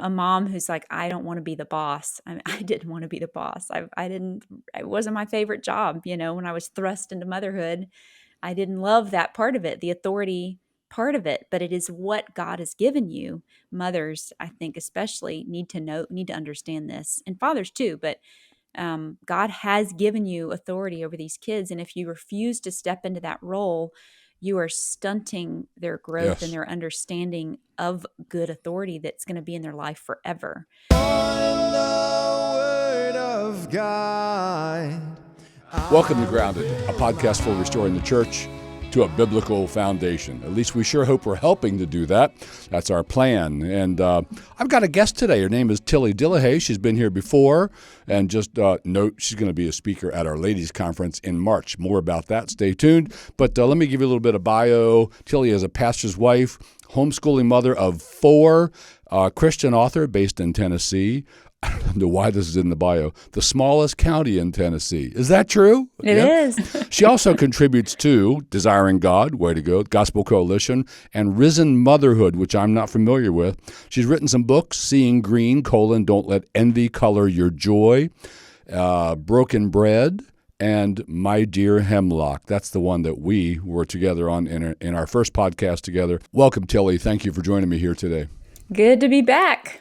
a mom who's like, I don't want to be the boss. I didn't want to be the boss. It wasn't my favorite job. When I was thrust into motherhood, I didn't love that part of it, the authority part of it, but it is what God has given you. Mothers, I think especially, need to understand this, and fathers too, but God has given you authority over these kids. And if you refuse to step into that role, you are stunting their growth and Yes. their understanding of good authority that's going to be in their life forever. Welcome to Grounded, a podcast for restoring the church to a biblical foundation. At least we sure hope we're helping to do that. That's our plan. And I've got a guest today. Her name is Dillehay. She's been here before. And just note, she's going to be a speaker at our ladies' conference in March. More about that. Stay tuned. But let me give you a little bit of bio. Tilly is a pastor's wife, homeschooling mother of 4, Christian author based in Tennessee. I don't know why this is in the bio. The smallest county in Tennessee. Is that true? It is. She also contributes to Desiring God, way to go, Gospel Coalition, and Risen Motherhood, which I'm not familiar with. She's written some books, Seeing Green, Don't Let Envy Color Your Joy, Broken Bread, and My Dear Hemlock. That's the one that we were together on in our first podcast together. Welcome, Tilly. Thank you for joining me here today. Good to be back.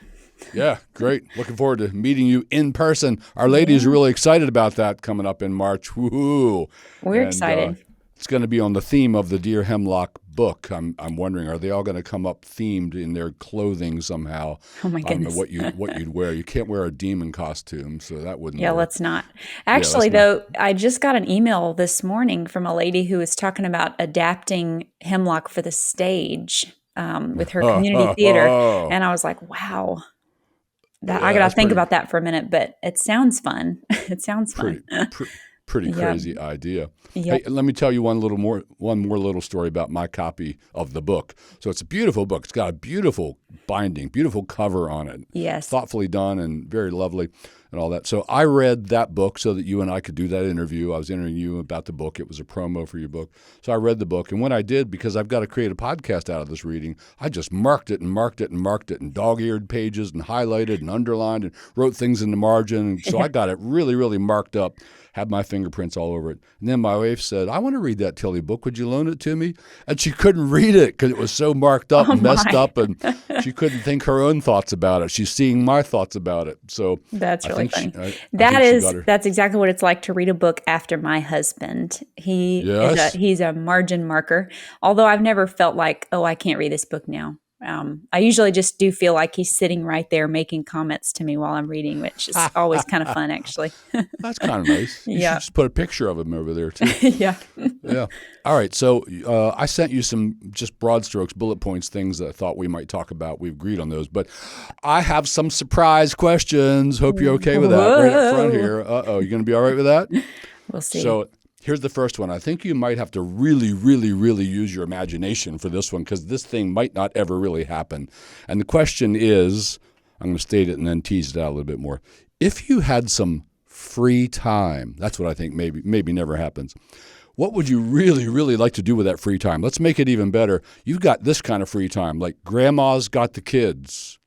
Yeah, great. Looking forward to meeting you in person. Our ladies are really excited about that coming up in March. Woohoo! We're excited. It's going to be on the theme of the Dear Hemlock book. I'm wondering, are they all going to come up themed in their clothing somehow? Oh my goodness! I don't know what you'd wear. You can't wear a demon costume, so that wouldn't. Yeah, work. let's not. Actually, though, I just got an email this morning from a lady who was talking about adapting Hemlock for the stage with her community theater, and I was like, wow. I got to think about that for a minute, but it sounds fun. It sounds fun. Pretty crazy idea. Yep. Hey, let me tell you one more little story about my copy of the book. So it's a beautiful book. It's got a beautiful binding, beautiful cover on it. Yes. Thoughtfully done and very lovely and all that. So I read that book so that you and I could do that interview. I was interviewing you about the book. It was a promo for your book. So I read the book. And when I did, because I've got to create a podcast out of this reading, I just marked it and dog-eared pages and highlighted and underlined and wrote things in the margin. And so I got it really, really marked up, had my fingerprints all over it. And then my wife said, I want to read that Tilly book. Would you loan it to me? And she couldn't read it because it was so marked up and messed up, and she couldn't think her own thoughts about it. She's seeing my thoughts about it. So that's really funny. That's exactly what it's like to read a book after my husband. He's a margin marker. Although I've never felt like, oh, I can't read this book now. I usually just do feel like he's sitting right there making comments to me while I'm reading, which is always kind of fun, actually. That's kind of nice. You should just put a picture of him over there, too. Yeah. Yeah. All right. So I sent you some just broad strokes, bullet points, things that I thought we might talk about. We've agreed on those. But I have some surprise questions. Hope you're okay with that. Whoa. Right up front here. You going to be all right with that? We'll see. So here's the first one. I think you might have to really, really, really use your imagination for this one because this thing might not ever really happen. And the question is, I'm going to state it and then tease it out a little bit more. If you had some free time, that's what I think maybe never happens. What would you really, really like to do with that free time? Let's make it even better. You've got this kind of free time, like grandma's got the kids.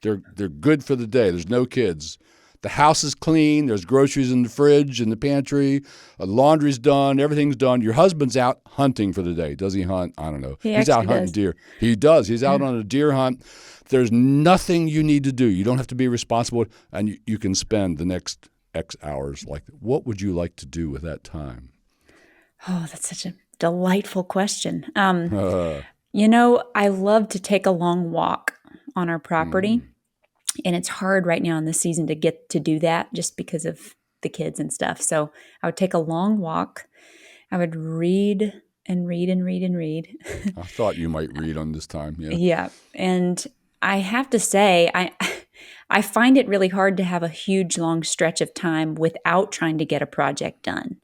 They're good for the day. There's no kids. The house is clean. There's groceries in the fridge, in the pantry. Laundry's done. Everything's done. Your husband's out hunting for the day. Does he hunt? I don't know. He's out hunting deer. He does. He's out on a deer hunt. There's nothing you need to do. You don't have to be responsible, and you can spend the next X hours. Like, what would you like to do with that time? Oh, that's such a delightful question. I love to take a long walk on our property. And it's hard right now in this season to get to do that just because of the kids and stuff. So I would take a long walk. I would read and read and read and read. I thought you might read on this time. Yeah. Yeah. And I have to say, I find it really hard to have a huge long stretch of time without trying to get a project done.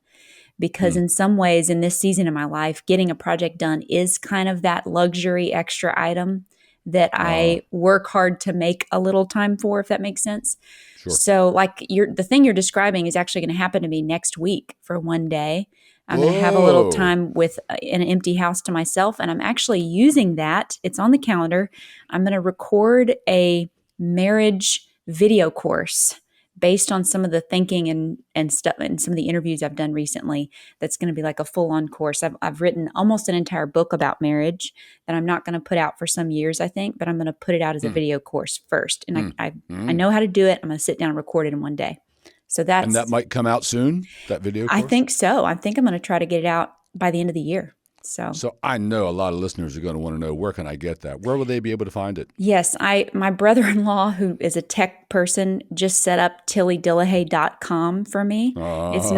Because in some ways in this season of my life, getting a project done is kind of that luxury extra item that I work hard to make a little time for, if that makes sense. Sure. So like the thing you're describing is actually going to happen to me next week for one day. I'm going to have a little time with an empty house to myself, and I'm actually using that. It's on the calendar. I'm going to record a marriage video course based on some of the thinking and stuff and some of the interviews I've done recently. That's going to be like a full-on course. I've written almost an entire book about marriage that I'm not going to put out for some years, I think, but I'm going to put it out as a video course first. And I know how to do it. I'm going to sit down and record it in one day. So And that might come out soon, that video course? I think so. I think I'm going to try to get it out by the end of the year. So I know a lot of listeners are going to want to know, where can I get that? Where will they be able to find it? Yes, my brother-in-law, who is a tech person, just set up tillydillehay.com for me. It's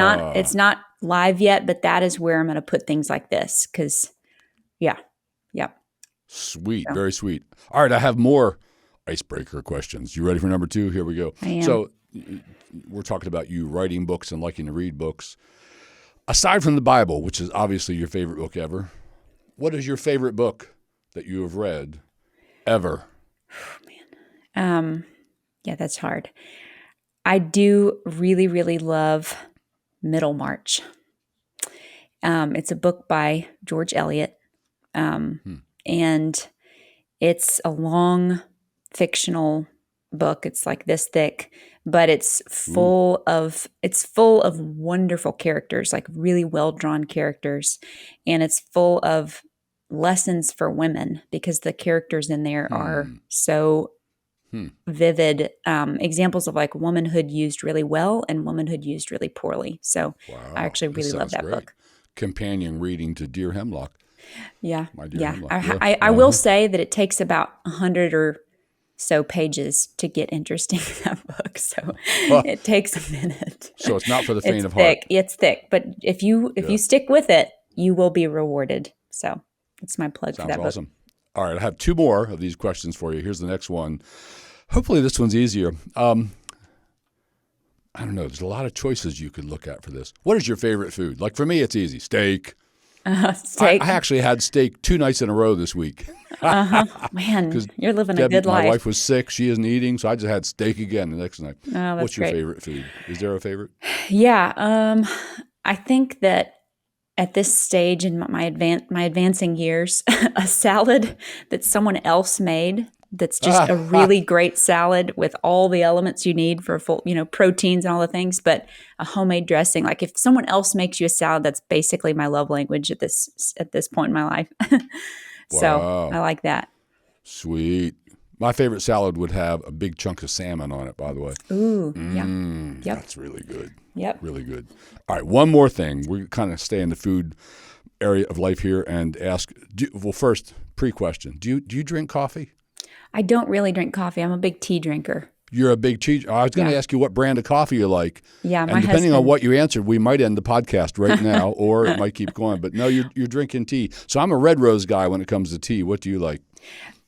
not live yet, but that is where I'm going to put things like this because, yeah. Sweet, very sweet. All right, I have more icebreaker questions. You ready for number 2? Here we go. I am. So we're talking about you writing books and liking to read books. Aside from the Bible, which is obviously your favorite book ever, what is your favorite book that you have read ever? Oh, man. Yeah, that's hard. I do really, really love Middlemarch. It's a book by George Eliot, and it's a long fictional book. It's like this thick, but it's full of wonderful characters, like really well-drawn characters, and it's full of lessons for women because the characters in there are so vivid, examples of like womanhood used really well and womanhood used really poorly. So I actually really love that book. Companion reading to Dear Hemlock. Yeah. My Dear Hemlock. I will say that it takes about 100 or so pages to get interesting in that book. So it takes a minute. So it's not for the faint of heart. heart. It's thick, but if you stick with it, you will be rewarded. So it's my plug for that book. Awesome. All right, I have 2 more of these questions for you. Here's the next one. Hopefully this one's easier. I don't know. There's a lot of choices you could look at for this. What is your favorite food? Like for me, it's easy. Steak. Steak. I actually had steak 2 nights in a row this week. Man, you're living a good life. My wife was sick. She isn't eating, so I just had steak again the next night. Oh, that's What's your great. favorite food? Is there a favorite? Yeah. I think that at this stage in my advancing years, a salad that someone else made that's just a really great salad with all the elements you need for full, proteins and all the things, but a homemade dressing. Like if someone else makes you a salad, that's basically my love language at this point in my life. So I like that. Sweet. My favorite salad would have a big chunk of salmon on it, by the way. Ooh, yeah. Yep. That's really good. Yep. Really good. All right, one more thing. We're kind of stay in the food area of life here and ask, first, pre-question. Do you drink coffee? I don't really drink coffee. I'm a big tea drinker. You're a big tea. I was going to ask you what brand of coffee you like. Yeah, and depending on what you answered, we might end the podcast right now, or it might keep going. But no, you're drinking tea. So I'm a red rose guy when it comes to tea. What do you like?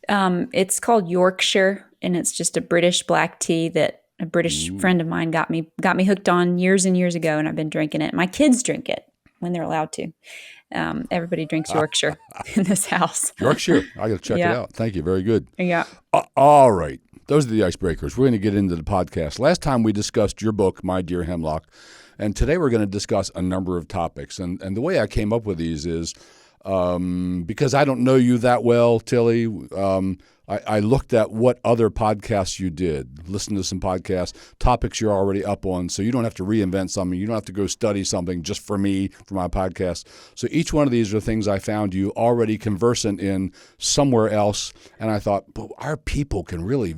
It's called Yorkshire, and it's just a British black tea that a British friend of mine got me hooked on years and years ago, and I've been drinking it. My kids drink it when they're allowed to. Everybody drinks Yorkshire in this house. Yorkshire. I got to check it out. Thank you. Very good. Yeah. All right. Those are the icebreakers. We're going to get into the podcast. Last time we discussed your book, My Dear Hemlock, and today we're going to discuss a number of topics. And the way I came up with these is because I don't know you that well, Tilly. I looked at what other podcasts you did, listened to some podcasts, topics you're already up on, so you don't have to reinvent something. You don't have to go study something just for me, for my podcast. So each one of these are things I found you already conversant in somewhere else, and I thought, but our people can really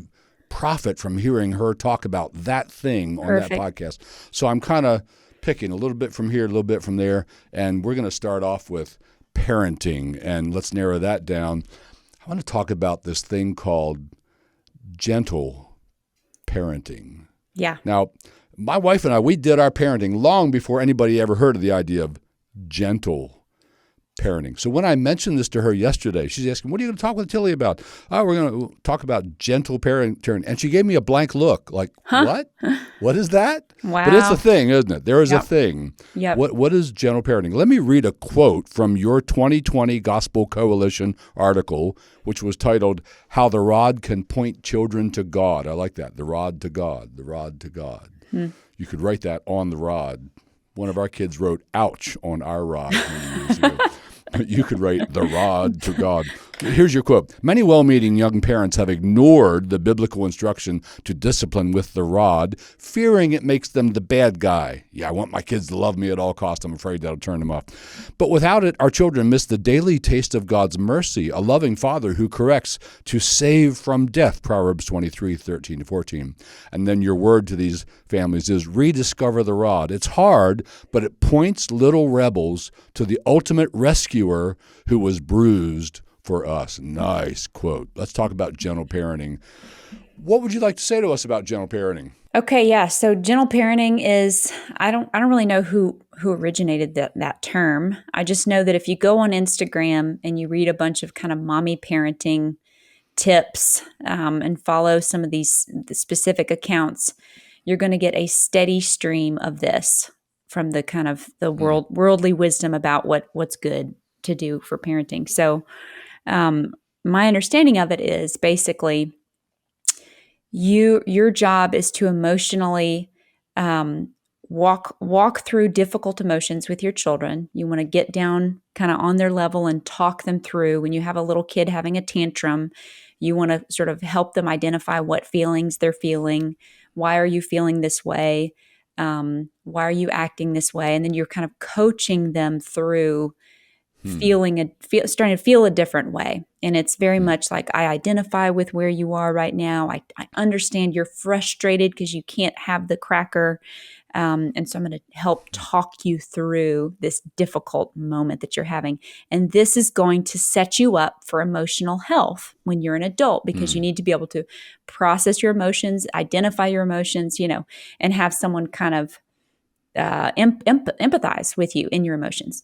profit from hearing her talk about that thing on that podcast. So I'm kind of picking a little bit from here, a little bit from there, and we're going to start off with parenting, and let's narrow that down. I want to talk about this thing called gentle parenting. Yeah. Now, my wife and I, we did our parenting long before anybody ever heard of the idea of gentle parenting. So when I mentioned this to her yesterday, she's asking, what are you going to talk with Tilly about? Oh, we're going to talk about gentle parenting. And she gave me a blank look like, what? What is that? Wow. But it's a thing, isn't it? There is a thing. Yep. What is gentle parenting? Let me read a quote from your 2020 Gospel Coalition article, which was titled, How the Rod Can Point Children to God. I like that. The rod to God. The rod to God. You could write that on the rod. One of our kids wrote, ouch, on our rod many years ago. You could write the rod to God. Here's your quote. Many well-meaning young parents have ignored the biblical instruction to discipline with the rod, fearing it makes them the bad guy. Yeah, I want my kids to love me at all costs. I'm afraid that'll turn them off. But without it, our children miss the daily taste of God's mercy, a loving Father who corrects to save from death, Proverbs 23:13-14. And then your word to these families is rediscover the rod. It's hard, but it points little rebels to the ultimate rescuer who was bruised for us. Nice quote. Let's talk about gentle parenting. What would you like to say to us about gentle parenting? Okay, yeah. So gentle parenting is I don't really know who originated that term. I just know that if you go on Instagram and you read a bunch of kind of mommy parenting tips and follow some of the specific accounts, you're going to get a steady stream of this from the kind of the worldly wisdom about what's good to do for parenting. So my understanding of it is basically your job is to emotionally walk through difficult emotions with your children. You want to get down kind of on their level and talk them through. When you have a little kid having a tantrum, you want to sort of help them identify what feelings they're feeling. Why are you feeling this way? Why are you acting this way? And then you're kind of coaching them through starting to feel a different way. And it's very much like, I identify with where you are right now. I understand you're frustrated because you can't have the cracker. And so I'm going to help talk you through this difficult moment that you're having. And this is going to set you up for emotional health when you're an adult, because you need to be able to process your emotions, identify your emotions, and have someone kind of empathize with you in your emotions.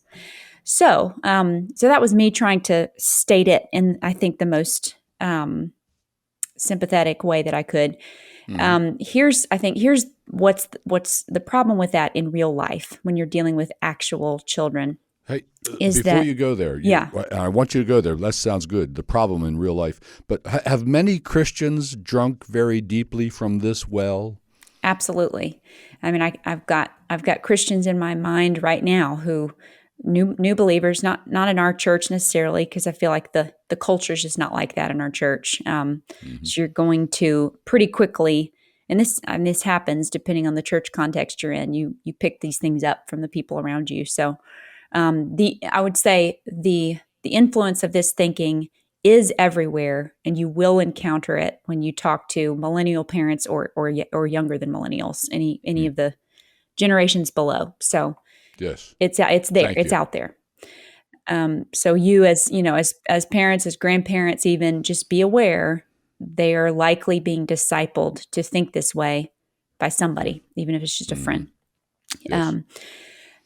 So that was me trying to state it in, I think, the most sympathetic way that I could. Here's what's the problem with that in real life when you're dealing with actual children. Hey, is before that you go there, yeah. I want you to go there. That sounds good. The problem in real life. But have many Christians drunk very deeply from this well? Absolutely. I mean, I've got Christians in my mind right now who new believers, not in our church necessarily, because I feel like the culture is just not like that in our church. So you're going to pretty quickly, and this happens depending on the church context you're in. You pick these things up from the people around you. So I would say the influence of this thinking is everywhere, and you will encounter it when you talk to millennial parents or younger than millennials, any of the generations below. So yes, it's there, it's out there. So you as parents, as grandparents, even just be aware they are likely being discipled to think this way by somebody, even if it's just a friend. Yes.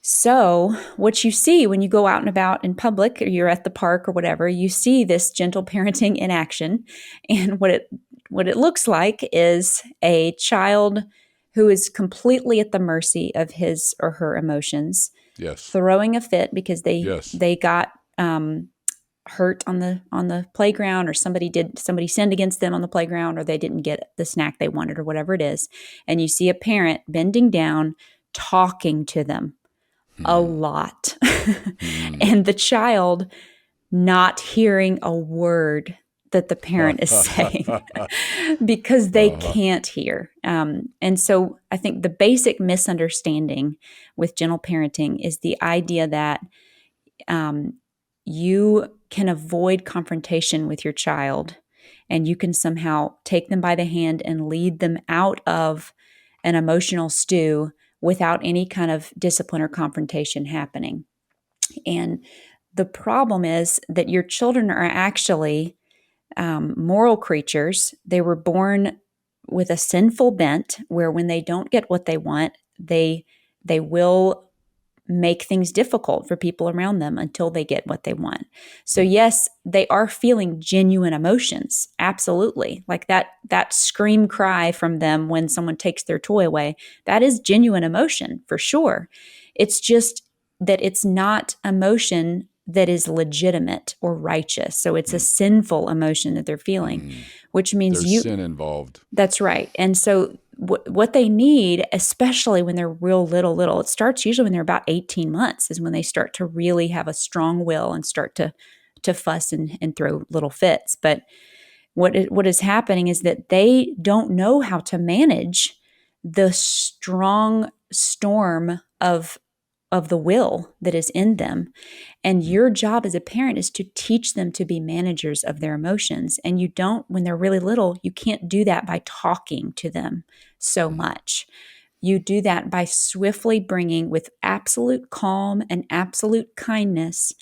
So what you see when you go out and about in public, or you're at the park or whatever, you see this gentle parenting in action. And what it looks like is a child who is completely at the mercy of his or her emotions, Yes. throwing a fit because Yes. they got hurt on the playground, or somebody sinned against them on the playground, or they didn't get the snack they wanted, or whatever it is. And you see a parent bending down, talking to them a lot, and the child not hearing a word that the parent is saying because they can't hear. And so I think the basic misunderstanding with gentle parenting is the idea that you can avoid confrontation with your child, and you can somehow take them by the hand and lead them out of an emotional stew without any kind of discipline or confrontation happening. And the problem is that your children are actually moral creatures. They were born with a sinful bent where when they don't get what they want, they will make things difficult for people around them until they get what they want. So yes, they are feeling genuine emotions. Absolutely. Like that scream cry from them when someone takes their toy away, that is genuine emotion for sure. It's just that it's not emotion that is legitimate or righteous. So it's a sinful emotion that they're feeling, which means there's sin involved. That's right. And so what they need, especially when they're real little, it starts usually when they're about 18 months is when they start to really have a strong will and start to to fuss and throw little fits. But what is happening is that they don't know how to manage the strong storm of the will that is in them. And your job as a parent is to teach them to be managers of their emotions. And you don't, when they're really little, you can't do that by talking to them so much. You do that by swiftly bringing, with absolute calm and absolute kindness,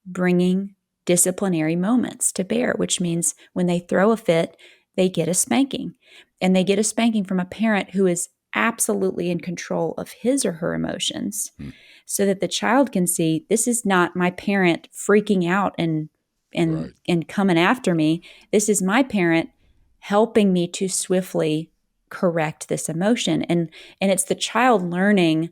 bringing disciplinary moments to bear, which means when they throw a fit, they get a spanking. And they get a spanking from a parent who is absolutely in control of his or her emotions, so that the child can see, this is not my parent freaking out and coming after me. This is my parent helping me to swiftly correct this emotion. And it's the child learning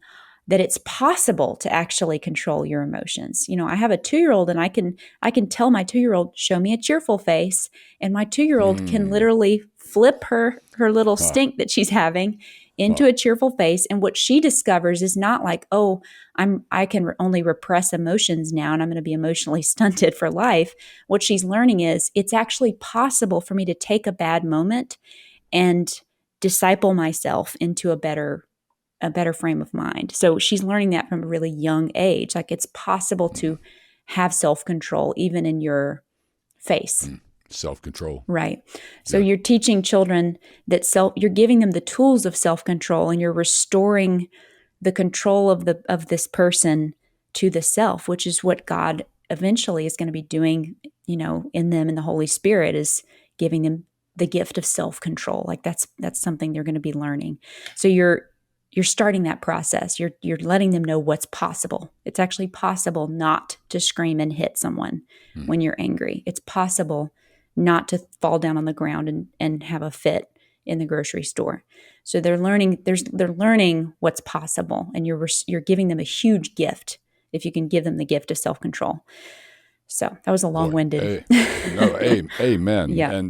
that it's possible to actually control your emotions. I have a 2-year-old, and I can tell my 2-year-old, show me a cheerful face, and my 2-year-old can literally flip her little stink that she's having into a cheerful face. And what she discovers is not like, oh, I can only repress emotions now and I'm going to be emotionally stunted for life. What she's learning is it's actually possible for me to take a bad moment and disciple myself into a better frame of mind. So she's learning that from a really young age. Like, it's possible to have self-control even in your face. Self-control. Right. So you're teaching children that you're giving them the tools of self-control, and you're restoring the control of this person to the self, which is what God eventually is going to be doing, in them, and the Holy Spirit is giving them the gift of self-control. Like, that's something they're going to be learning. So you're starting that process. You're letting them know what's possible. It's actually possible not to scream and hit someone when you're angry. It's possible not to fall down on the ground and have a fit in the grocery store. So they're learning. They're learning what's possible, and you're giving them a huge gift if you can give them the gift of self-control. So that was a long-winded. Amen. Yeah.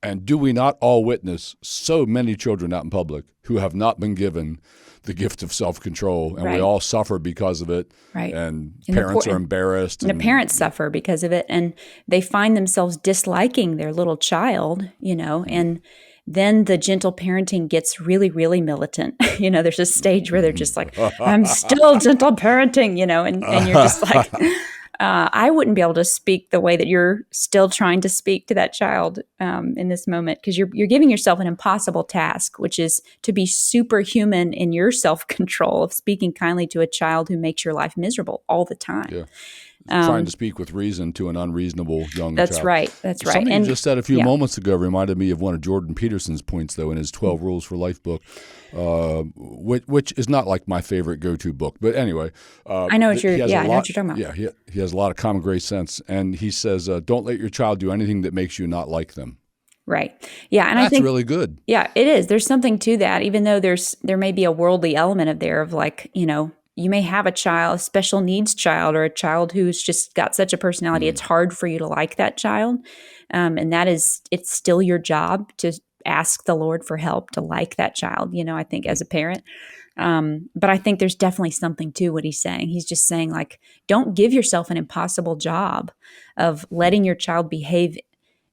And do we not all witness so many children out in public who have not been given the gift of self-control, and we all suffer because of it. Right. And parents are embarrassed. And the parents suffer because of it, and they find themselves disliking their little child, and then the gentle parenting gets really, really militant. There's a stage where they're just like, I'm still gentle parenting, and you're just like, I wouldn't be able to speak the way that you're still trying to speak to that child in this moment, because you're giving yourself an impossible task, which is to be superhuman in your self-control of speaking kindly to a child who makes your life miserable all the time. Yeah. Trying to speak with reason to an unreasonable young child. That's right. Something you just said a few moments ago reminded me of one of Jordan Peterson's points, though, in his 12 Rules for Life book, which is not like my favorite go-to book. But anyway. I know what you're talking about. Yeah, he has a lot of common grace sense. And he says, don't let your child do anything that makes you not like them. Right. Yeah. And That's I think really good. Yeah, it is. There's something to that, even though there may be a worldly element of like, you may have a special needs child, or a child who's just got such a personality. It's hard for you to like that child. And it's still your job to ask the Lord for help to like that child, I think, as a parent. But I think there's definitely something to what he's saying. He's just saying, like, don't give yourself an impossible job of letting your child behave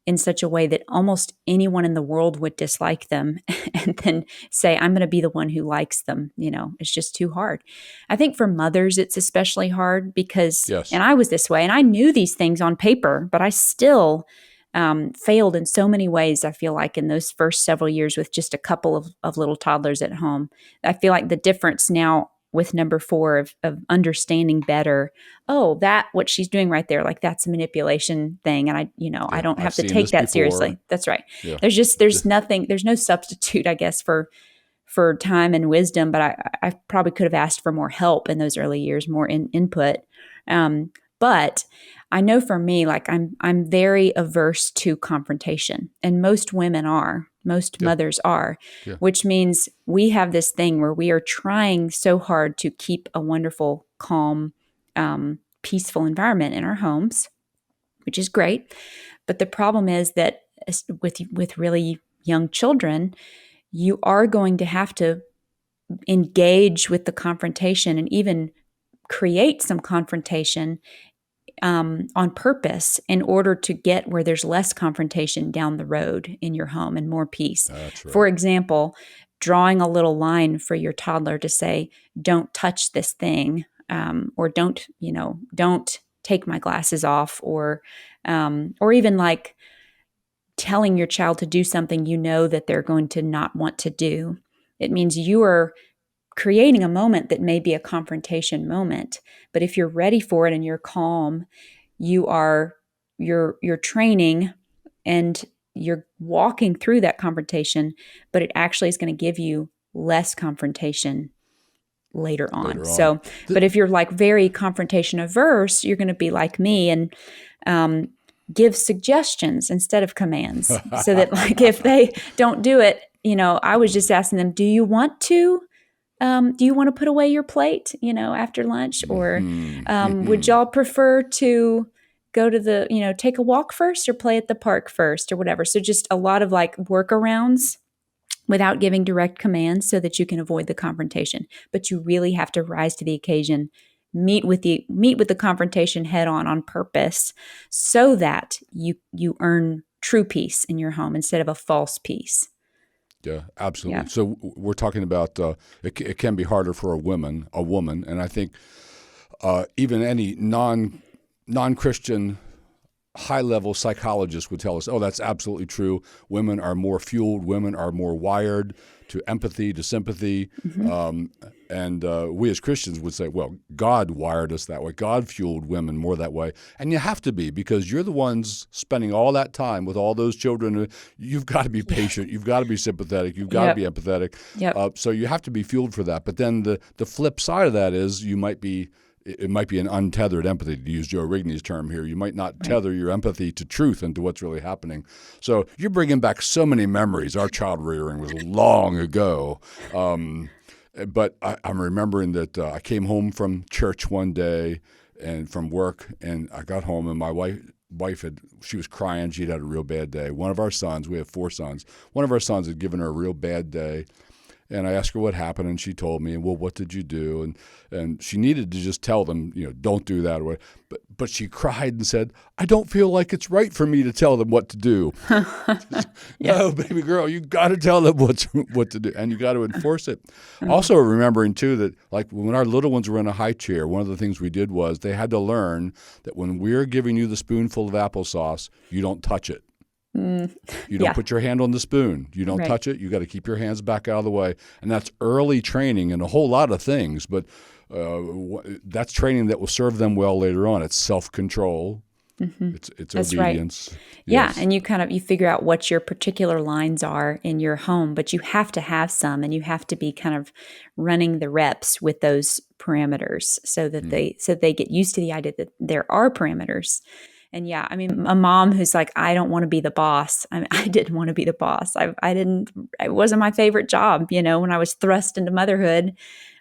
in such a way that almost anyone in the world would dislike them, and then say, I'm going to be the one who likes them. It's just too hard. I think for mothers, it's especially hard because, and I was this way, and I knew these things on paper, but I still failed in so many ways, I feel like, in those first several years with just a couple of little toddlers at home. I feel like the difference now with number 4 of understanding better, what she's doing right there, like, that's a manipulation thing. And I don't have to take that seriously. That's right. Yeah. There's no substitute, I guess, for time and wisdom, but I probably could have asked for more help in those early years, more input. But I know for me, like, I'm very averse to confrontation, and most women are. Most mothers are, which means we have this thing where we are trying so hard to keep a wonderful, calm, peaceful environment in our homes, which is great. But the problem is that with really young children, you are going to have to engage with the confrontation and even create some confrontation on purpose in order to get where there's less confrontation down the road in your home and more peace. That's right. For example, drawing a little line for your toddler to say, don't touch this thing, or don't take my glasses off, or even like telling your child to do something that they're going to not want to do. It means you are creating a moment that may be a confrontation moment, but if you're ready for it and you're calm, you're training and you're walking through that confrontation, but it actually is going to give you less confrontation later on. So, but if you're like very confrontation averse, you're going to be like me and give suggestions instead of commands, so that like if they don't do it, I was just asking them, do you want to put away your plate, after lunch? Or would y'all prefer to go to take a walk first or play at the park first or whatever? So just a lot of like workarounds without giving direct commands so that you can avoid the confrontation. But you really have to rise to the occasion, meet with the confrontation head on purpose, so that you earn true peace in your home instead of a false peace. Yeah, absolutely. Yeah. So we're talking about it can be harder for a woman, and I think even any non-Christian high-level psychologist would tell us, oh, that's absolutely true. Women are more fueled. Women are more wired to empathy, to sympathy. Mm-hmm. And we as Christians would say, well, God wired us that way. God fueled women more that way. And you have to be, because you're the ones spending all that time with all those children. You've got to be patient. You've got to be sympathetic. You've got to be empathetic. Yep. So you have to be fueled for that. But then the flip side of that is it might be an untethered empathy, to use Joe Rigney's term here. You might not tether your empathy to truth and to what's really happening. So you're bringing back so many memories. Our child rearing was long ago. But I'm remembering that I came home from church one day and from work, and I got home, and my wife she was crying. She'd had a real bad day. One of our sons, we have 4 sons, one of our sons had given her a real bad day. And I asked her what happened, and she told me, well, what did you do? And she needed to just tell them, don't do that. But she cried and said, I don't feel like it's right for me to tell them what to do. No, baby girl, you got to tell them what to do, and you got to enforce it. Also remembering, too, that like when our little ones were in a high chair, one of the things we did was they had to learn that when we're giving you the spoonful of applesauce, you don't touch it. You don't put your hand on the spoon. You don't touch it. You got to keep your hands back out of the way. And that's early training in a whole lot of things, but that's training that will serve them well later on. It's self-control. Mm-hmm. It's that's obedience. Right. Yes. Yeah, and you figure out what your particular lines are in your home, but you have to have some, and you have to be kind of running the reps with those parameters so that they get used to the idea that there are parameters. And yeah, I mean, a mom who's like, I don't want to be the boss. I didn't want to be the boss. It wasn't my favorite job. When I was thrust into motherhood,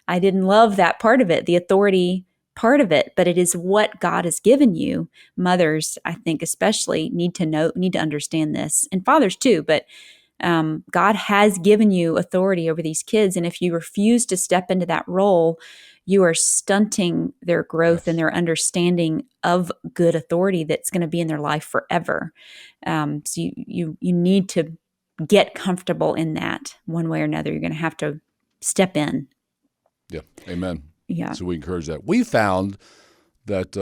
I didn't love that part of it, the authority part of it, but it is what God has given you. Mothers, I think especially, need to understand this, and fathers too, but God has given you authority over these kids. And if you refuse to step into that role, you are stunting their growth and their understanding of good authority that's going to be in their life forever. So you need to get comfortable in that one way or another. You're going to have to step in. Yeah. Amen. Yeah. So we encourage that. We found that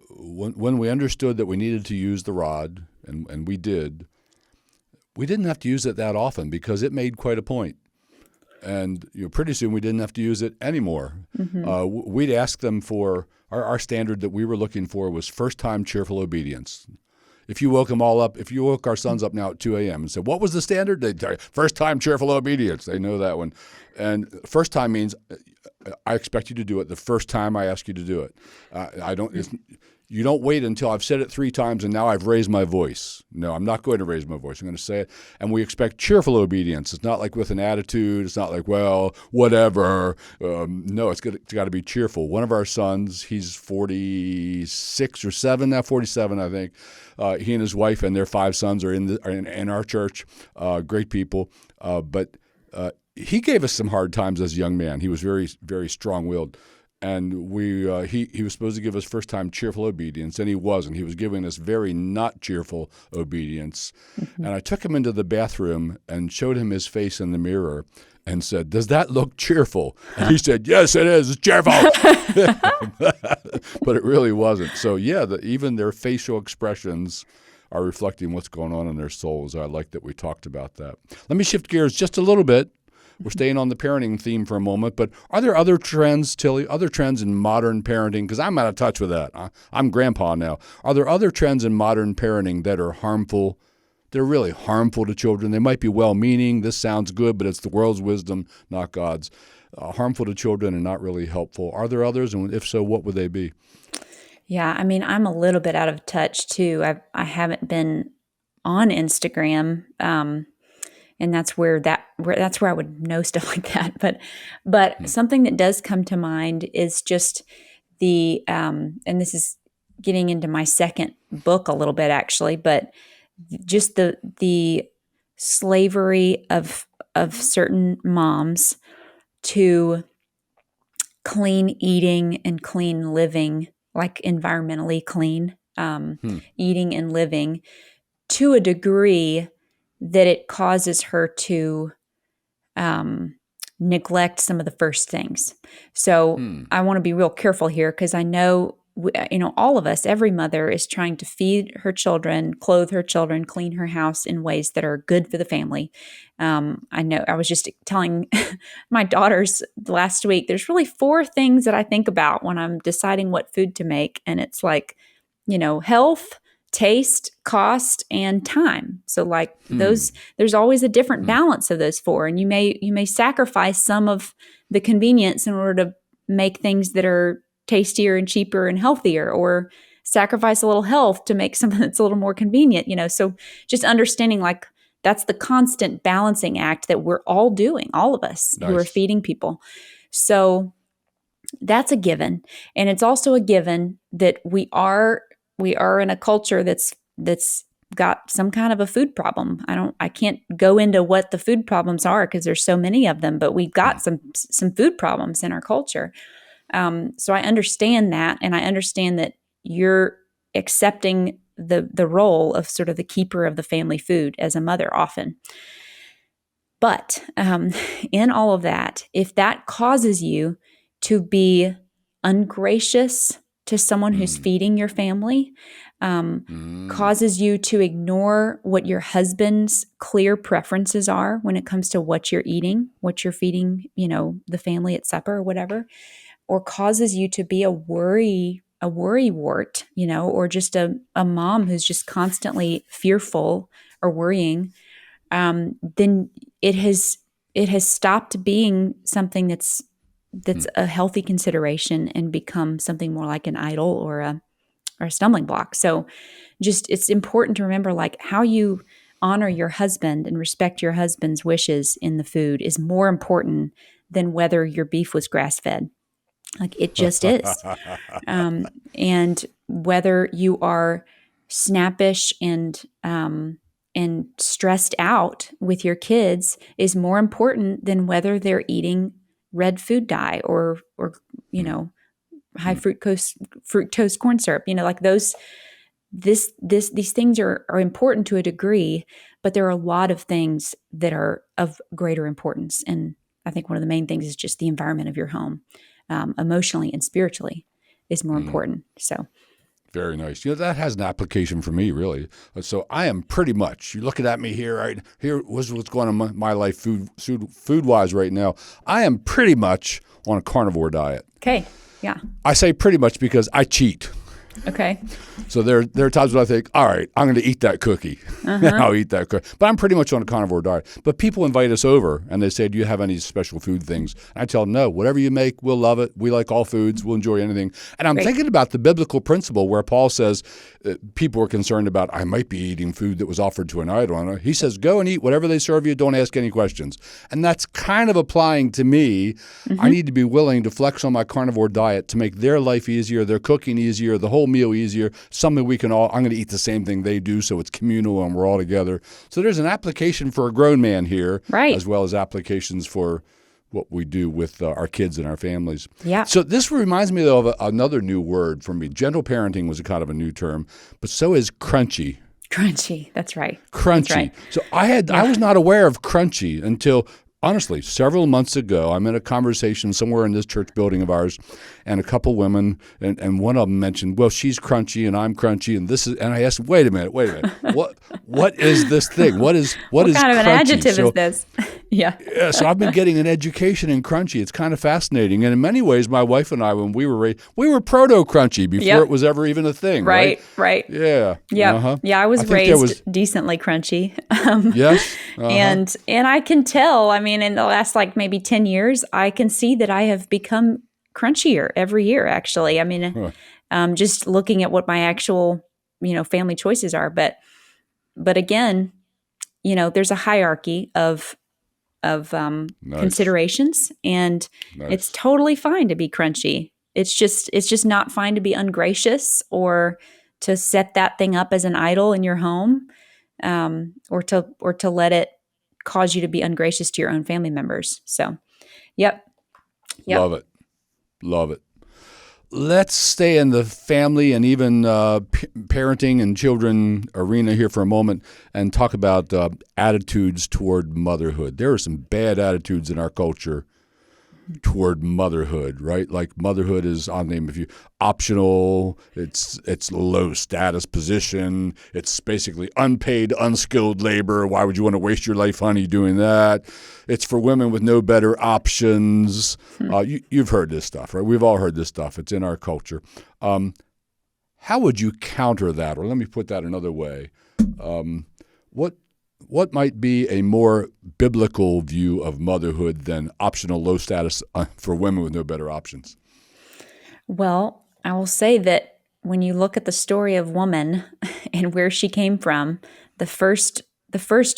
when we understood that we needed to use the rod, and we did, we didn't have to use it that often because it made quite a point. And pretty soon we didn't have to use it anymore. Mm-hmm. We'd ask them for our standard that we were looking for was first-time cheerful obedience. If you woke them all up, if you woke our sons up now at 2 a.m. and said, what was the standard? They'd tell you, first-time cheerful obedience. They know that one. And first time means I expect you to do it the first time I ask you to do it. You don't wait until I've said it 3 times and now I've raised my voice. No, I'm not going to raise my voice. I'm going to say it. And we expect cheerful obedience. It's not like with an attitude. It's not like, well, whatever. No, it's got to be cheerful. One of our sons, he's 46 or 7 now, 47, I think. He and his wife and their 5 sons are in our church. Great people. But he gave us some hard times as a young man. He was very, very strong-willed. and he was supposed to give us first time cheerful obedience, and he wasn't. He was giving us very not cheerful obedience. Mm-hmm. And I took him into the bathroom and showed him his face in the mirror and said, "Does that look cheerful?" And he said, "Yes, it is. It's cheerful." But it really wasn't. So yeah, even their facial expressions are reflecting what's going on in their souls. I like that we talked about that. Let me shift gears just a little bit. We're staying on the parenting theme for a moment, but are there other trends, Tilly, other trends in modern parenting? Because I'm out of touch with that. I'm grandpa now. Are there other trends in modern parenting that are harmful? They're really harmful to children. They might be well-meaning. This sounds good, but it's the world's wisdom, not God's. Harmful to children and not really helpful. Are there others? And if so, what would they be? Yeah, I mean, I'm a little bit out of touch too. I haven't been on Instagram. And that's where I would know stuff like that. But something that does come to mind is just and this is getting into my second book a little bit actually, but just the slavery of certain moms to clean eating and clean living, like environmentally clean eating and living, to a degree that it causes her to neglect some of the first things. So I want to be real careful here because I know, all of us, every mother is trying to feed her children, clothe her children, clean her house in ways that are good for the family. I know I was just telling my daughters last week, there's really 4 things that I think about when I'm deciding what food to make. And it's like, health, taste, cost, and time. So like those, there's always a different balance of those 4. And you may sacrifice some of the convenience in order to make things that are tastier and cheaper and healthier, or sacrifice a little health to make something that's a little more convenient, So just understanding like that's the constant balancing act that we're all doing, all of us who are feeding people. So that's a given. And it's also a given that we are in a culture that's got some kind of a food problem. I can't go into what the food problems are because there's so many of them, but we've got some food problems in our culture. So I understand that, and I understand that you're accepting the role of sort of the keeper of the family food as a mother often. But in all of that, if that causes you to be ungracious to someone who's feeding your family, causes you to ignore what your husband's clear preferences are when it comes to what you're eating, what you're feeding, the family at supper or whatever, or causes you to be a worry wart, or just a mom who's just constantly fearful or worrying, then it has stopped being something that's a healthy consideration and become something more like an idol or a stumbling block. So just, it's important to remember like how you honor your husband and respect your husband's wishes in the food is more important than whether your beef was grass-fed. Like it just is. And whether you are snappish and stressed out with your kids is more important than whether they're eating red food dye or high fructose corn syrup. Like these things are important to a degree, but there are a lot of things that are of greater importance. And I think one of the main things is just the environment of your home. Emotionally and spiritually is more important. So very nice. That has an application for me, really. So I am pretty much, you're looking at me here, right? Here was what's going on in my life food-wise right now. I am pretty much on a carnivore diet. Okay, yeah. I say pretty much because I cheat. Okay. So there are times when I think, all right, I'm going to eat that cookie. I'll eat that cookie. But I'm pretty much on a carnivore diet. But people invite us over and they say, do you have any special food things? And I tell them, no, whatever you make, we'll love it. We like all foods. We'll enjoy anything. And I'm thinking about the biblical principle where Paul says people are concerned about, I might be eating food that was offered to an idol. And he says, go and eat whatever they serve you. Don't ask any questions. And that's kind of applying to me. I need to be willing to flex on my carnivore diet to make their life easier, their cooking easier, the whole meal easier, something we can all, I'm going to eat the same thing they do, so it's communal and we're all together. So there's an application for a grown man here, as well as applications for what we do with our kids and our families. Yeah. So this reminds me though of another new word for me. Gentle parenting was a kind of a new term, but so is crunchy. Crunchy. That's right. Crunchy. That's right. So I was not aware of crunchy until honestly several months ago. I'm in a conversation somewhere in this church building of ours, and a couple women, and one of them mentioned, well, she's crunchy and I'm crunchy, and I asked, wait a minute, what is this thing? What is What is kind of an crunchy? adjective So, is this? Yeah. yeah, so I've been getting an education in crunchy. It's kind of fascinating. And in many ways, my wife and I, when we were raised, we were proto-crunchy before Yep. it was ever even a thing, right? Right. Yeah. Yeah. Uh-huh. Yeah. I was think raised decently crunchy. Yes. Uh-huh. And I can tell, I mean, in the last like maybe 10 years, I can see that I have become crunchier every year, actually. I mean, just looking at what my actual, family choices are. But again, there's a hierarchy of Nice. considerations, and it's totally fine to be crunchy. It's just not fine to be ungracious or to set that thing up as an idol in your home, or to let it cause you to be ungracious to your own family members. So, yep. Love it. Let's stay in the family and even parenting and children arena here for a moment and talk about attitudes toward motherhood. There are some bad attitudes in our culture toward motherhood, right? Like motherhood is, I'll name a few, optional. It's low status position. It's basically unpaid, unskilled labor. Why would you want to waste your life, honey, doing that? It's for women with no better options. You've heard this stuff, right? We've all heard this stuff. It's in our culture. How would you counter that? Or let me put that another way. What might be a more biblical view of motherhood than optional low status for women with no better options? Well, I will say that when you look at the story of woman and where she came from, the first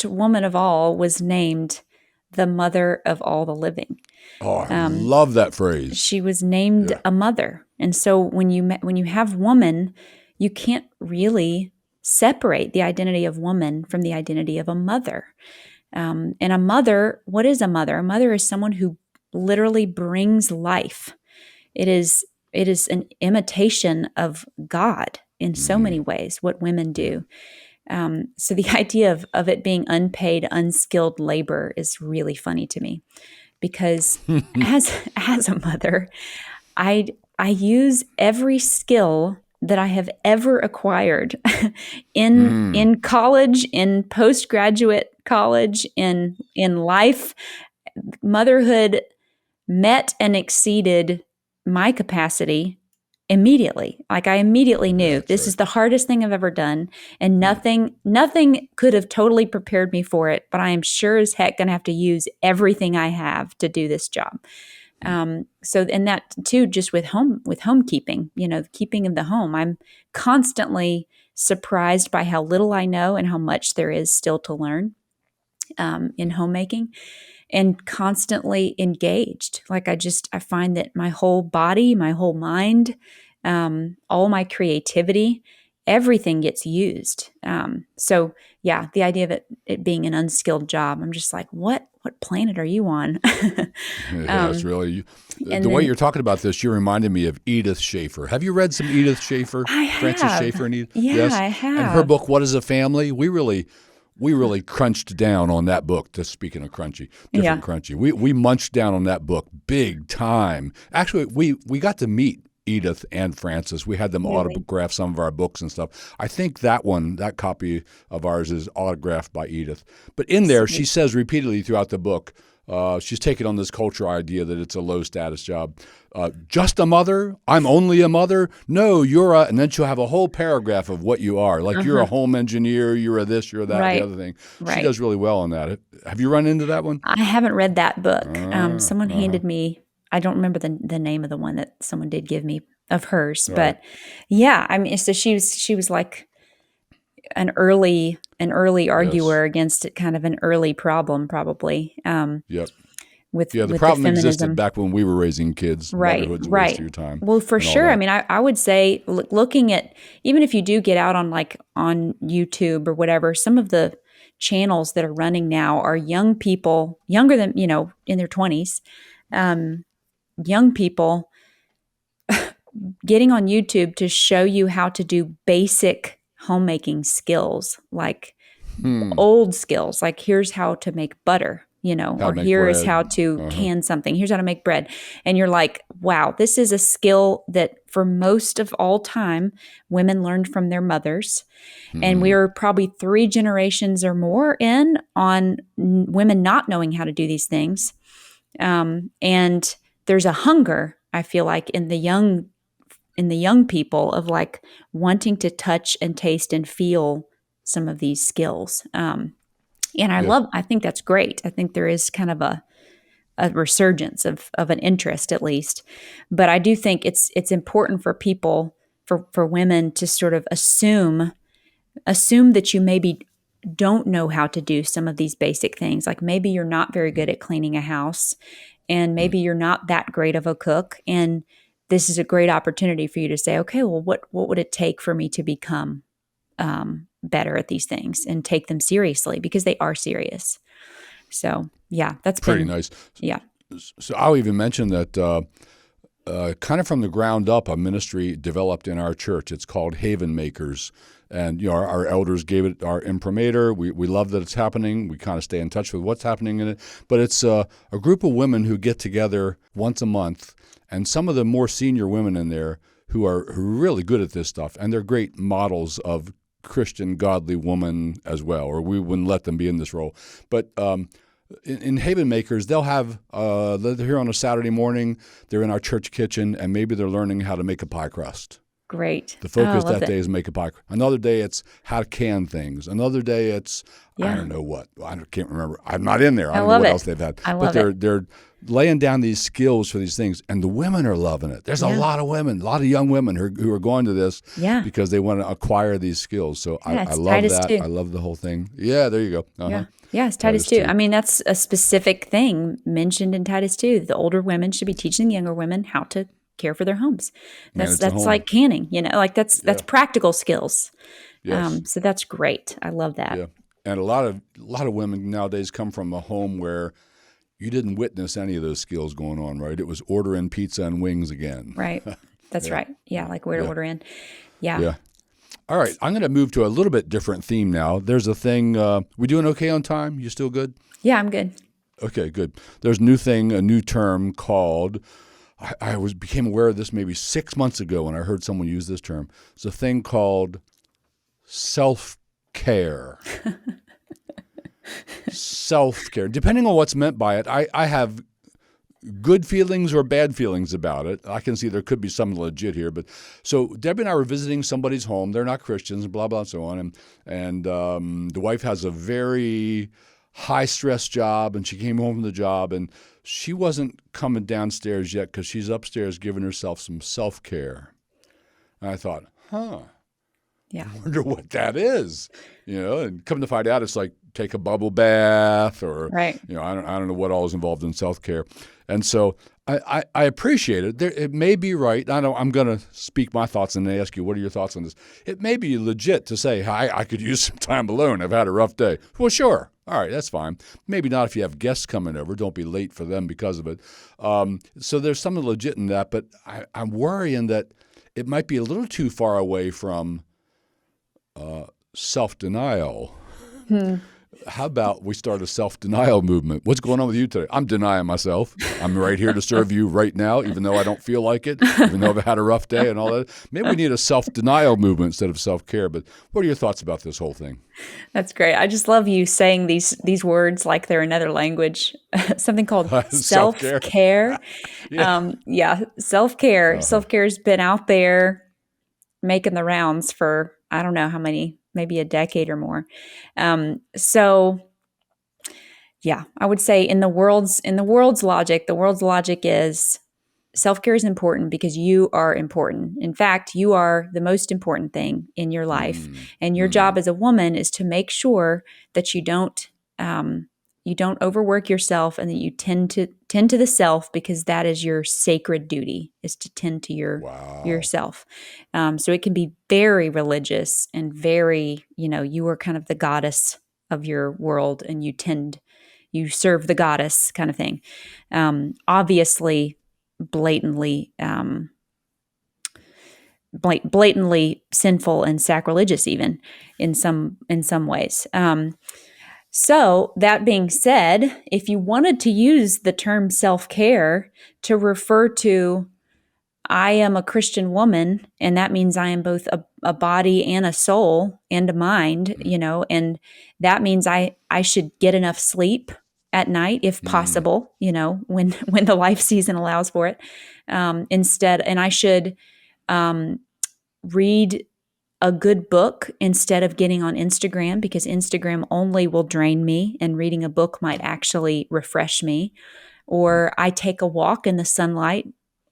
woman of all was named the mother of all the living. Oh, I love that phrase. She was named a mother. And so when you have woman, you can't really separate the identity of woman from the identity of a mother. And a mother, what is a mother? A mother is someone who literally brings life. It is an imitation of God in so many ways, what women do. So the idea of it being unpaid, unskilled labor is really funny to me, because as a mother, I use every skill that I have ever acquired in college, in postgraduate college, in life. Motherhood met and exceeded my capacity immediately. Like, I immediately knew this is the hardest thing I've ever done, and nothing could have totally prepared me for it, but I am sure as heck going to have to use everything I have to do this job. So, and that too, just with homekeeping, keeping of the home, I'm constantly surprised by how little I know and how much there is still to learn, in homemaking, and constantly engaged. Like, I find that my whole body, my whole mind, all my creativity, everything gets used. So yeah, the idea of it being an unskilled job, I'm just like, what planet are you on? Yeah, it's really the way you're talking about this. You reminded me of Edith Schaefer. Have you read some Edith Schaefer? I have. Francis Schaefer and Edith. Yeah, yes? I have. And her book, What is a Family? We really crunched down on that book. Just speaking of crunchy, crunchy. We munched down on that book big time. Actually, we got to meet Edith and Francis. We had them autograph some of our books and stuff. I think that copy of ours is autographed by Edith. But in there, she says repeatedly throughout the book, she's taken on this cultural idea that it's a low status job. Just a mother? I'm only a mother? No, and then she'll have a whole paragraph of what you are. Like, you're a home engineer, you're a this, you're that, the other thing. She does really well on that. Have you run into that one? I haven't read that book. Someone handed me, I don't remember the name of the one that someone did give me of hers, but yeah, I mean, so she was like an early arguer against it, kind of an early problem, probably. Yep. With the problem existed back when we were raising kids. Motherhood's a waste of your time. Well, for sure. I mean, I would say, looking at, even if you do get out on YouTube or whatever, some of the channels that are running now are young people, younger than, in their 20s, young people getting on YouTube to show you how to do basic homemaking skills, like Hmm. old skills, like here's how to make butter, How to or make here is how bread. to Uh-huh. can something. Here's how to make bread. And you're like, wow, this is a skill that for most of all time, women learned from their mothers. And we Hmm. are probably 3 generations or more in on women not knowing how to do these things. And there's a hunger, I feel like, in the young people of like wanting to touch and taste and feel some of these skills. And Yeah. I think that's great. I think there is kind of a resurgence of an interest at least. But I do think it's important for people, for women to sort of assume that you maybe don't know how to do some of these basic things. Like maybe you're not very good at cleaning a house, and Hmm. maybe you're not that great of a cook. And this is a great opportunity for you to say, okay, well, what would it take for me to become better at these things and take them seriously, because they are serious. So yeah, that's Pretty been, nice. yeah, So I'll even mention that kind of from the ground up, a ministry developed in our church. It's called Haven Makers. And our elders gave it our imprimatur. We love that it's happening. We kind of stay in touch with what's happening in it. But it's a group of women who get together once a month, and some of the more senior women in there who are really good at this stuff, and they're great models of Christian, godly woman as well, or we wouldn't let them be in this role. But in Haven Makers, they'll have, they're here on a Saturday morning, they're in our church kitchen, and maybe they're learning how to make a pie crust. great. The Oh, I focus love that that. day is make a pie. Another day it's how to can things. Another day it's I Yeah, don't know what. I can't remember. I'm not in there. I I don't know love what it. else they've had. I But love it. they're laying down these skills for these things, and the women are loving it. There's a Yeah, lot of women, a lot of young women who are going to this yeah, because they want to acquire these skills. So yeah. I It's love Titus that. I 2. love the whole thing. Yeah, there you go. Uh-huh. Yeah, yeah. It's Titus Titus 2. 2. I mean, that's a specific thing mentioned in Titus 2. The older women should be teaching the younger women how to care for their homes. That's Manage the that's home. like canning, like that's Yeah. practical skills. Yes. So that's great. I love that. Yeah. And a lot of women nowadays come from a home where you didn't witness any of those skills going on, right? It was ordering pizza and wings again. Right. That's Yeah. right. Yeah, Yeah. like where to Yeah. order in. Yeah. Yeah. All right. I'm going to move to a little bit different theme now. There's a thing. We doing okay on time? You still good? Yeah, I'm good. Okay, good. There's a new term called. I became aware of this maybe 6 months ago when I heard someone use this term. It's a thing called self-care. Self-care. Depending on what's meant by it, I have good feelings or bad feelings about it. I can see there could be some legit here, but so Debbie and I were visiting somebody's home. They're not Christians, blah blah and so on, and the wife has a very high stress job, and she came home from the job, and she wasn't coming downstairs yet because she's upstairs giving herself some self care. And I thought, Yeah. wonder what that is, and come to find out, it's like take a bubble bath or, Right. I don't know what all is involved in self-care. And so I appreciate it. It may be right. I know I'm going to speak my thoughts and then ask you, what are your thoughts on this? It may be legit to say, hi, I could use some time alone. I've had a rough day. Well, sure. All right, that's fine. Maybe not if you have guests coming over. Don't be late for them because of it. So there's something legit in that, but I'm worrying that it might be a little too far away from self-denial. How about we start a self-denial movement? What's going on with you today? I'm denying myself. I'm right here to serve you right now, even though I don't feel like it, even though I've had a rough day and all that. Maybe we need a self-denial movement instead of self-care. But what are your thoughts about this whole thing? That's great. I just love you saying these words like they're another language. Something called Self-care? self-care. Yeah. Yeah, self-care. Uh-huh. Self-care's been out there making the rounds for I don't know how many, maybe a decade or more. So yeah, I would say in the world's logic, the world's logic is self-care is important because you are important. In fact, you are the most important thing in your life, Mm, and your mm. job as a woman is to make sure that you don't overwork yourself, and that you tend to the self, because that is your sacred duty, is to tend to Wow. yourself. So it can be very religious and very, you are kind of the goddess of your world, and you serve the goddess kind of thing. Obviously, blatantly blatantly sinful and sacrilegious, even in some ways. So that being said, if you wanted to use the term self-care to refer to, I am a Christian woman, and that means I am both a body and a soul and a mind, and that means I should get enough sleep at night if possible, when the life season allows for it. And I should read a good book instead of getting on Instagram, because Instagram only will drain me and reading a book might actually refresh me. Or I take a walk in the sunlight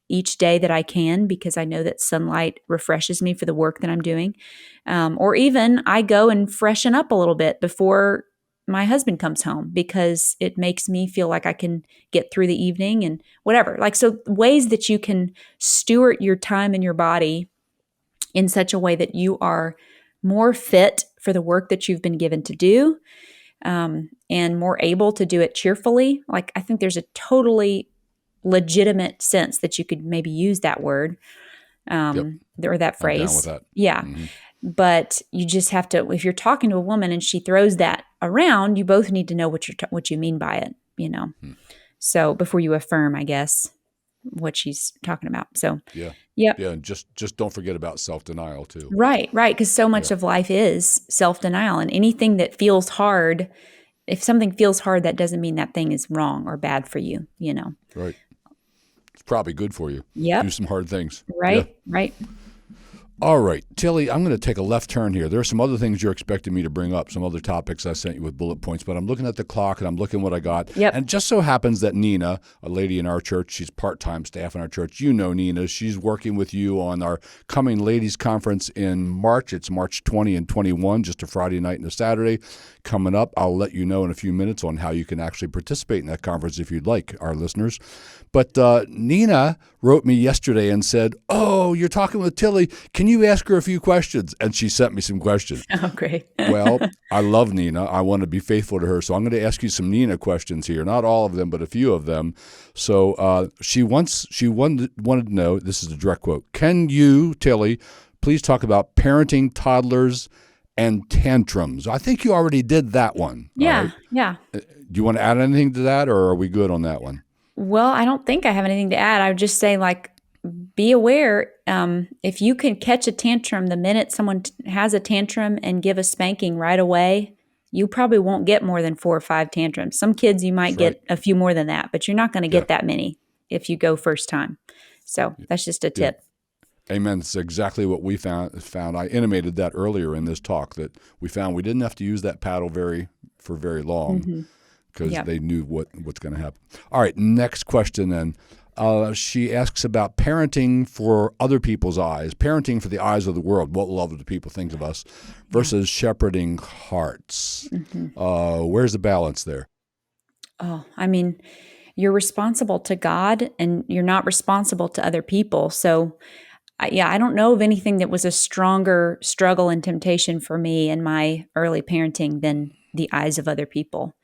each day that I can, because I know that sunlight refreshes me for the work that I'm doing. Or even I go and freshen up a little bit before my husband comes home, because it makes me feel like I can get through the evening and whatever. Like, so ways that you can steward your time and your body in such a way that you are more fit for the work that you've been given to do, and more able to do it cheerfully. Like, I think there's a totally legitimate sense that you could maybe use that word, or that phrase. I'm down with that. Yeah. Mm-hmm. But you just have to, if you're talking to a woman and she throws that around, you both need to know what you mean by it, So before you affirm, I guess, what she's talking about. So, yeah. And just don't forget about self-denial too. Right. Because so much of life is self-denial, and anything that feels hard, if something feels hard, that doesn't mean that thing is wrong or bad for you, Right. It's probably good for you. Yep. Do some hard things. Right. Yeah. Right. All right, Tilly, I'm going to take a left turn here. There are some other things you're expecting me to bring up, some other topics I sent you with bullet points, but I'm looking at the clock and I'm looking what I got. Yep. And it just so happens that Nina, a lady in our church, she's part-time staff in our church. You know Nina. She's working with you on our coming ladies conference in March. It's March 20 and 21, just a Friday night and a Saturday coming up. I'll let you know in a few minutes on how you can actually participate in that conference if you'd like, our listeners. But Nina wrote me yesterday and said, "Oh, you're talking with Tilly. Can you ask her a few questions?" And she sent me some questions. Oh, great. Well, I love Nina. I want to be faithful to her. So I'm going to ask you some Nina questions here. Not all of them, but a few of them. So she wanted to know, this is a direct quote, "Can you, Tilly, please talk about parenting toddlers and tantrums?" I think you already did that one. Yeah. Right? Yeah. Do you want to add anything to that, or are we good on that one? Well, I don't think I have anything to add. I would just say, be aware, if you can catch a tantrum the minute someone has a tantrum and give a spanking right away, you probably won't get more than 4 or 5 tantrums. Some kids, you might get a few more than that, but you're not going to get that many if you go first time. So that's just a tip. Amen. That's exactly what we found. I intimated that earlier in this talk, that we found we didn't have to use that paddle for very long, because they knew what's going to happen. All right, next question then. She asks about parenting for other people's eyes, parenting for the eyes of the world, what will other people think of us, versus shepherding hearts. Where's the balance there? Oh, I mean, you're responsible to God and you're not responsible to other people. So, I don't know of anything that was a stronger struggle and temptation for me in my early parenting than the eyes of other people.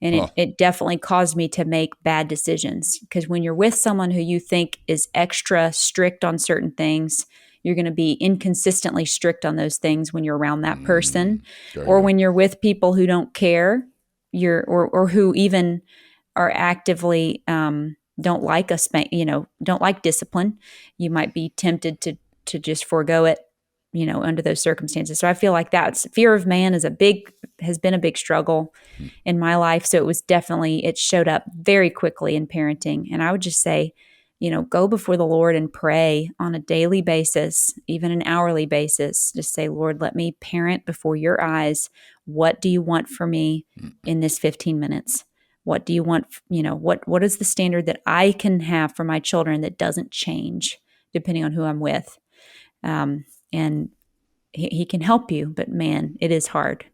And it definitely caused me to make bad decisions, because when you're with someone who you think is extra strict on certain things, you're going to be inconsistently strict on those things when you're around that person. Or when you're with people who don't care, or who even are actively don't like don't like discipline, you might be tempted to just forego it, under those circumstances. So I feel like that's fear of man has been a big struggle in my life. So it showed up very quickly in parenting. And I would just say, go before the Lord and pray on a daily basis, even an hourly basis. Just say, "Lord, let me parent before your eyes. What do you want for me in this 15 minutes? What do you want? What is the standard that I can have for my children that doesn't change depending on who I'm with?" And he can help you, but man, it is hard.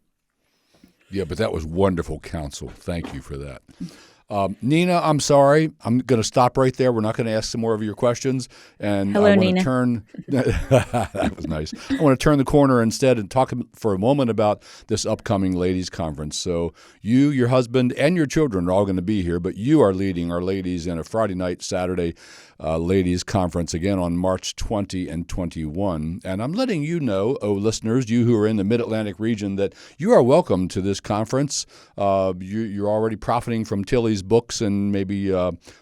Yeah, but that was wonderful counsel. Thank you for that. Nina, I'm sorry. I'm going to stop right there. We're not going to ask some more of your questions. And I Hello, want to Nina. turn, that was nice. I want to turn the corner instead and talk for a moment about this upcoming ladies conference. So you, your husband, and your children are all going to be here, but you are leading our ladies in a Friday night, Saturday ladies conference again on March 20 and 21. And I'm letting you know, listeners, you who are in the Mid-Atlantic region, that you are welcome to this conference. You're already profiting from Tilly's books and maybe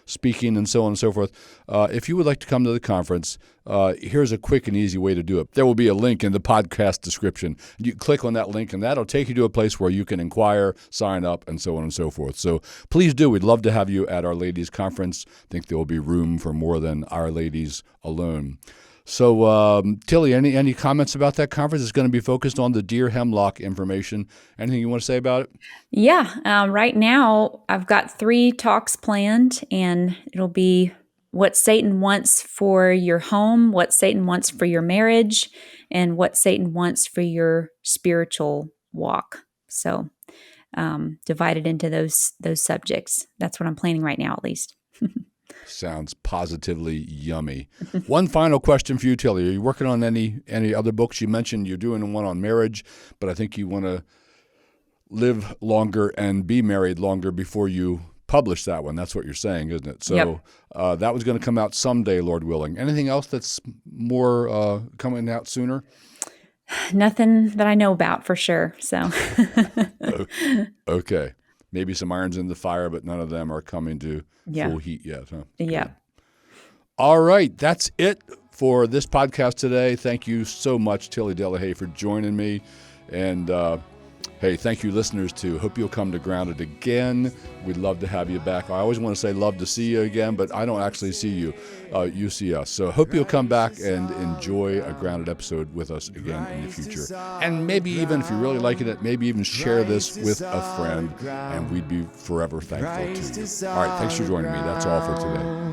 speaking and so on and so forth. If you would like to come to the conference, here's a quick and easy way to do it. There will be a link in the podcast description. You click on that link, and that'll take you to a place where you can inquire, sign up, and so on and so forth. So please do. We'd love to have you at our ladies conference. I think there will be room for more than our ladies alone. So, Tilly, any comments about that conference? It's going to be focused on the Dear Hemlock information. Anything you want to say about it? Yeah. Right now, I've got 3 talks planned, and it'll be what Satan wants for your home, what Satan wants for your marriage, and what Satan wants for your spiritual walk. So, divided into those subjects. That's what I'm planning right now, at least. Sounds positively yummy. One final question for you, Tilly. Are you working on any other books? You mentioned you're doing one on marriage, but I think you want to live longer and be married longer before you publish that one. That's what you're saying, isn't it? So Yep. That was going to come out someday, Lord willing. Anything else that's more coming out sooner? Nothing that I know about for sure. So, Okay. Maybe some irons in the fire, but none of them are coming to full heat yet, huh? yeah. Good. All right. That's it for this podcast today. Thank you so much, Tilly Dillehay, for joining me. And hey, thank you, listeners, too. Hope you'll come to Grounded again. We'd love to have you back. I always want to say love to see you again, but I don't actually see you. You see us. So hope you'll come back and enjoy a Grounded episode with us again in the future. And maybe even, if you're really liking it, maybe even share this with a friend, and we'd be forever thankful to you. All right, thanks for joining me. That's all for today.